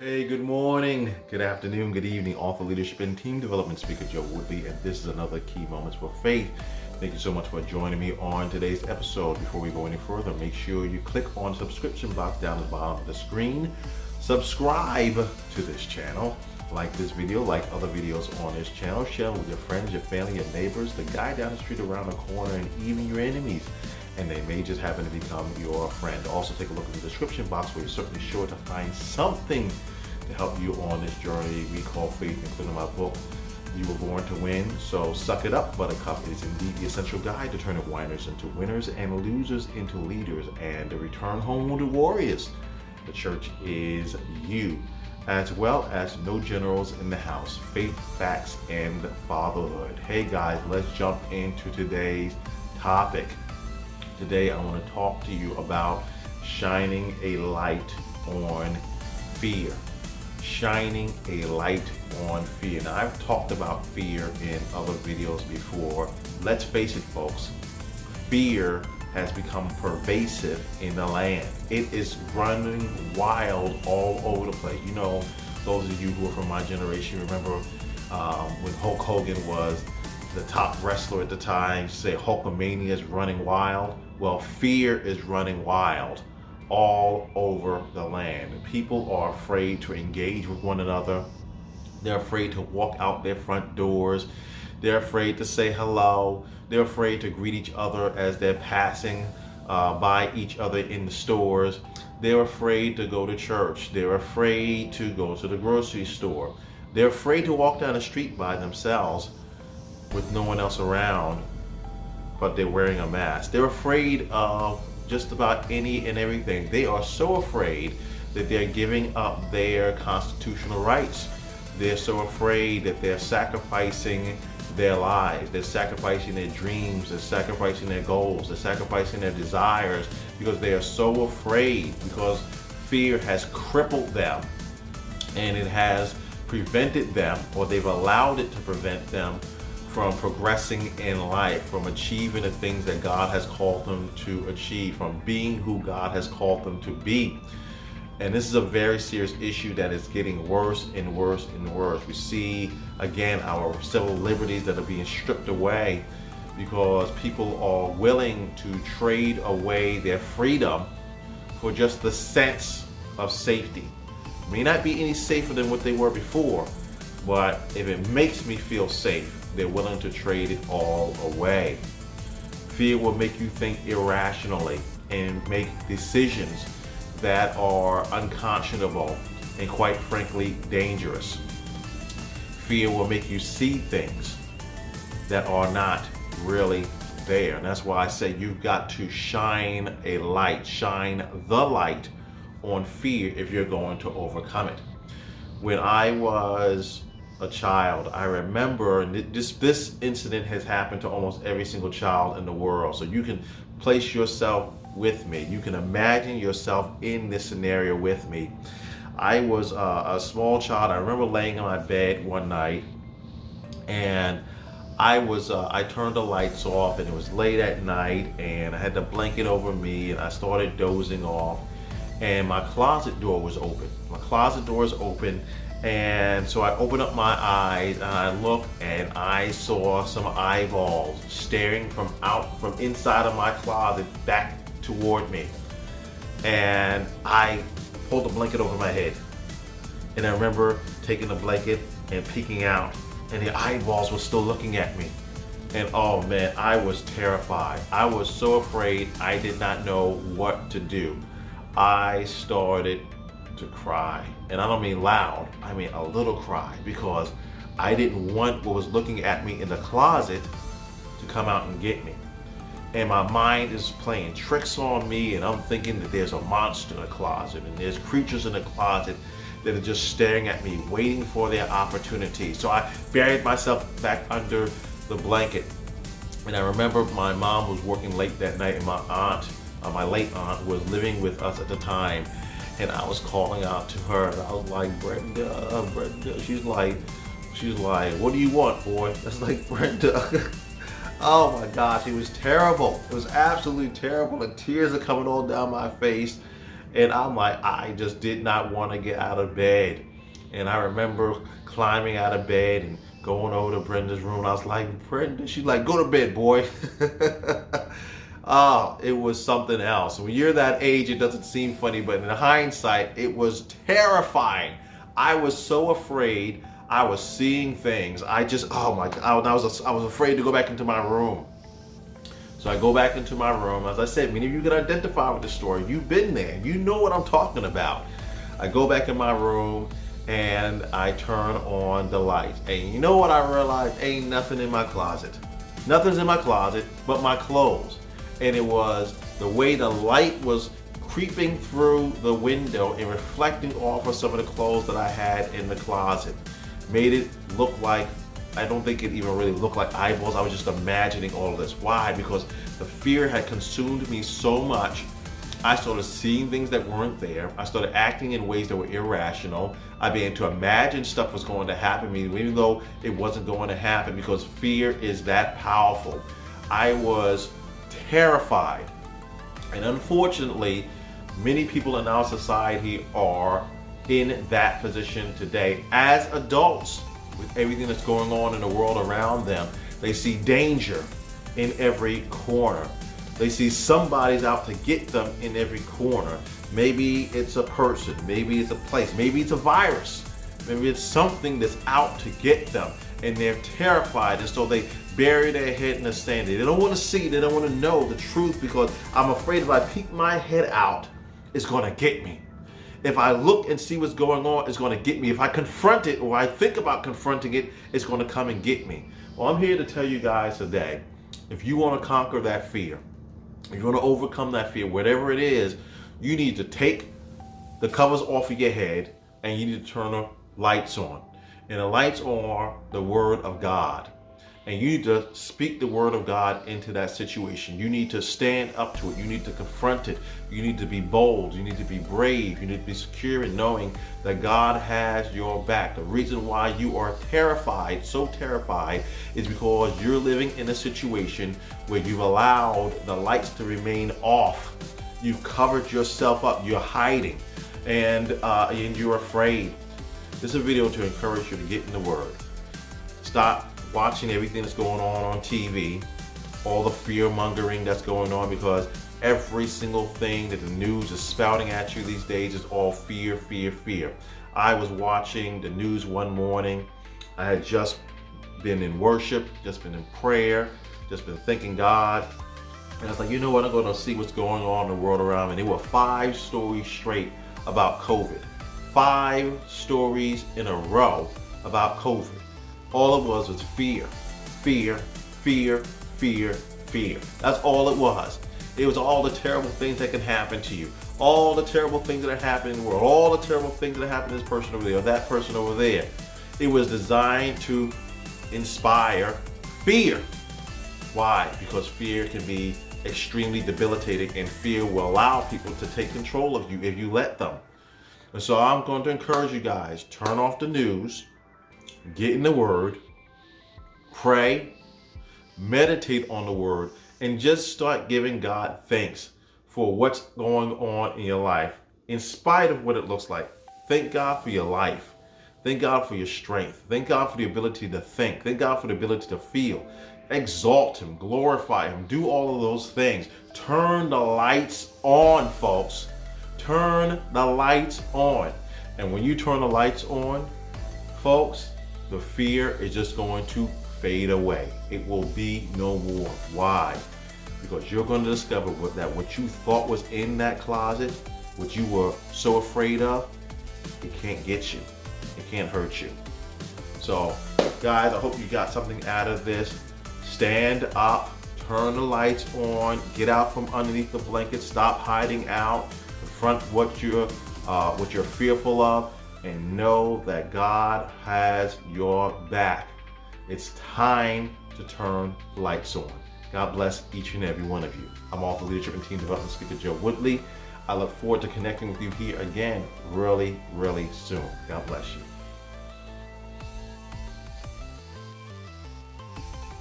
Hey, good morning, good afternoon, good evening, author, leadership, and team development speaker Joe Woodley, and this is another Key Moments for Faith. Thank you so much for joining me on today's episode. Before we go any further, make sure you click on the subscription box down at the bottom of the screen. Subscribe to this channel. Like this video, like other videos on this channel. Share with your friends, your family, your neighbors, the guy down the street, around the corner, and even your enemies. And they may just happen to become your friend. Also, take a look in the description box where you're certainly sure to find something to help you on this journey we call faith, including my book, You Were Born to Win. So suck it up, Buttercup. It is indeed the essential guide to turning whiners into winners and losers into leaders and to return home wounded warriors. The church is you, as well as no generals in the house, faith, facts, and fatherhood. Hey guys, let's jump into today's topic. Today I want to talk to you about shining a light on fear. Shining a light on fear. Now, I've talked about fear in other videos before. Let's face it, folks, fear has become pervasive in the land. It is running wild all over the place. You know, those of you who are from my generation remember when Hulk Hogan was the top wrestler at the time, say Hulkamania is running wild. Well, fear is running wild all over the land. People are afraid to engage with one another. They're afraid to walk out their front doors. They're afraid to say hello. They're afraid to greet each other as they're passing by each other in the stores. They're afraid to go to church. They're afraid to go to the grocery store. They're afraid to walk down the street by themselves with no one else around, but they're wearing a mask. They're afraid of just about any and everything. They are so afraid that they're giving up their constitutional rights. They're so afraid that they're sacrificing their lives. They're sacrificing their dreams. They're sacrificing their goals. They're sacrificing their desires because they are so afraid, because fear has crippled them and it has prevented them, or they've allowed it to prevent them from progressing in life, from achieving the things that God has called them to achieve, from being who God has called them to be. And this is a very serious issue that is getting worse and worse and worse. We see, again, our civil liberties that are being stripped away because people are willing to trade away their freedom for just the sense of safety. It may not be any safer than what they were before, but if it makes me feel safe, they're willing to trade it all away. Fear will make you think irrationally and make decisions that are unconscionable and, quite frankly, dangerous. Fear will make you see things that are not really there. And that's why I say you've got to shine a light, shine the light on fear if you're going to overcome it. When I was a child, I remember, and this incident has happened to almost every single child in the world, so you can place yourself with me. You can imagine yourself in this scenario with me. I was a small child. I remember laying on my bed one night, and I turned the lights off, and it was late at night, and I had the blanket over me, and I started dozing off, and my closet door was open. My closet door is open. And so I opened up my eyes and I looked, and I saw some eyeballs staring from inside of my closet back toward me. And I pulled the blanket over my head. And I remember taking the blanket and peeking out, and the eyeballs were still looking at me. And oh man, I was terrified. I was so afraid. I did not know what to do. I started to cry, and I don't mean loud, I mean a little cry, because I didn't want what was looking at me in the closet to come out and get me. And my mind is playing tricks on me, and I'm thinking that there's a monster in the closet, and there's creatures in the closet that are just staring at me, waiting for their opportunity. So I buried myself back under the blanket. And I remember my mom was working late that night, and my aunt, my late aunt, was living with us at the time. And I was calling out to her, and I was like, Brenda, Brenda. She's like, what do you want, boy? That's like, Brenda. Oh my gosh, it was terrible. It was absolutely terrible. And tears are coming all down my face. And I'm like, I just did not want to get out of bed. And I remember climbing out of bed and going over to Brenda's room. I was like, Brenda, she's like, go to bed, boy. Oh, it was something else. When you're that age, it doesn't seem funny, but in hindsight, it was terrifying. I was so afraid. I was seeing things. Oh my God, I was afraid to go back into my room. So I go back into my room. As I said, many of you can identify with the story. You've been there. You know what I'm talking about. I go back in my room and I turn on the lights. And you know what I realized? Ain't nothing in my closet. Nothing's in my closet but my clothes. And it was the way the light was creeping through the window and reflecting off of some of the clothes that I had in the closet. Made it look like, I don't think it even really looked like eyeballs. I was just imagining all of this. Why? Because the fear had consumed me so much. I started seeing things that weren't there. I started acting in ways that were irrational. I began to imagine stuff was going to happen to me, even though it wasn't going to happen, because fear is that powerful. I was terrified. And unfortunately, many people in our society are in that position today. As adults, with everything that's going on in the world around them, they see danger in every corner. They see somebody's out to get them in every corner. Maybe it's a person, maybe it's a place, maybe it's a virus, maybe it's something that's out to get them, and they're terrified, and so they bury their head in the sand. They don't want to see, they don't want to know the truth, because I'm afraid if I peek my head out, it's going to get me. If I look and see what's going on, it's going to get me. If I confront it, or I think about confronting it, it's going to come and get me. Well, I'm here to tell you guys today, if you want to conquer that fear, if you want to overcome that fear, whatever it is, you need to take the covers off of your head and you need to turn the lights on. And the lights are the Word of God. And you need to speak the Word of God into that situation. You need to stand up to it. You need to confront it. You need to be bold. You need to be brave. You need to be secure in knowing that God has your back. The reason why you are terrified, so terrified, is because you're living in a situation where you've allowed the lights to remain off. You've covered yourself up. You're hiding, and you're afraid. This is a video to encourage you to get in the Word. Stop watching everything that's going on TV, all the fear mongering that's going on, because every single thing that the news is spouting at you these days is all fear, fear, fear. I was watching the news one morning. I had just been in worship, just been in prayer, just been thanking God. And I was like, you know what, I'm going to see what's going on in the world around me. And there were 5 stories straight about COVID. 5 stories in a row about COVID. All it was fear, fear, fear, fear, fear. That's all it was. It was all the terrible things that can happen to you. All the terrible things that are happening in the world. All the terrible things that happen to this person over there or that person over there. It was designed to inspire fear. Why? Because fear can be extremely debilitating, and fear will allow people to take control of you if you let them. And so I'm going to encourage you guys, turn off the news, get in the Word, pray, meditate on the Word, and just start giving God thanks for what's going on in your life. In spite of what it looks like, thank God for your life. Thank God for your strength. Thank God for the ability to think. Thank God for the ability to feel. Exalt Him, glorify Him, do all of those things. Turn the lights on, folks. Turn the lights on. And when you turn the lights on, folks, the fear is just going to fade away. It will be no more. Why? Because you're going to discover that what you thought was in that closet, what you were so afraid of, it can't get you. It can't hurt you. So, guys, I hope you got something out of this. Stand up, turn the lights on, get out from underneath the blanket, stop hiding out, confront what you're fearful of, and know that God has your back. It's time to turn the lights on. God bless each and every one of you. I'm Author, Leadership, and Team Development Speaker Joe Woodley. I look forward to connecting with you here again really, really soon. God bless you.